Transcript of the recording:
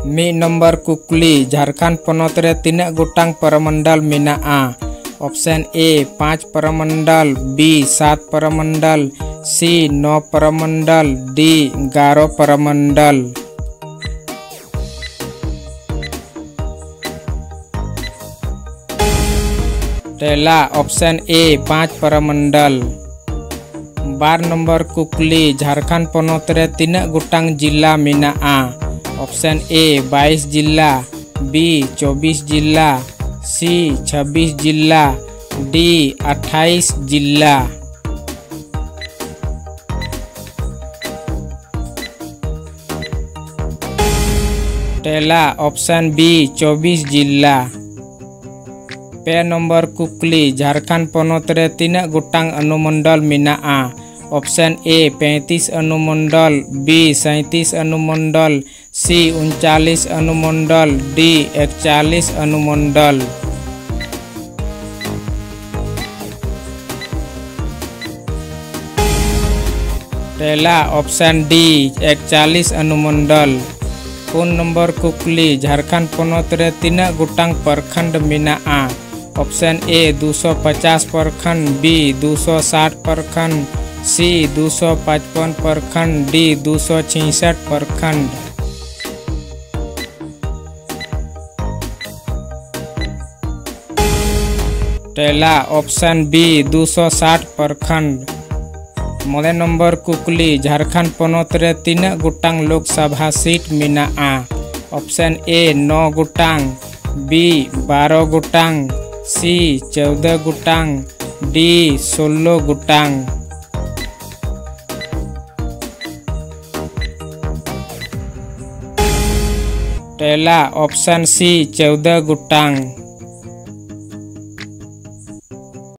मी number कुकली Jharkhand पनोत रे तीना गोटांग परमंडल मेनाआ। ऑप्शन ए 5 परमंडल, बी 7 परमंडल, सी 9 परमंडल, डी 11 परमंडल। पहला option A 5 Purmandal. 12 number कुकली Jharkhand पनोत रे तीना गोटांग जिला मेनाआ। ऑप्शन ए 22 जिला, बी 24 जिला, सी 26 जिला, डी 28 जिला। पहला ऑप्शन बी 24 जिला। 5 नंबर कुकली झारखंड पनोत रे तीना गोटांग अनुमंडल मेनाआ। ऑप्शन ए 35 अनुमंडल, बी 37 अनुमंडल, सी 39 अनुमंडल, डी 41 अनुमंडल। पहला ऑप्शन डी 41 अनुमंडल। 4 नंबर कुकली झारखंड पनोत रे तीना गोटांग प्रखंड मेनाआ। ऑप्शन ए 250 प्रखंड, बी 260 प्रखंड, सी 255 प्रखंड, डी 266 प्रखंड। पहला ऑप्शन बी 260 प्रखंड। 9 नंबर कुकली झारखंड पनोत रे तीना गोटांग लोकसभा सीट मेनाआ। ऑप्शन ए 9 गोटांग, बी 12 गोटांग, सी 14 गोटांग, डी 16 गोटांग। पहला ऑप्शन सी 14 गोटांग।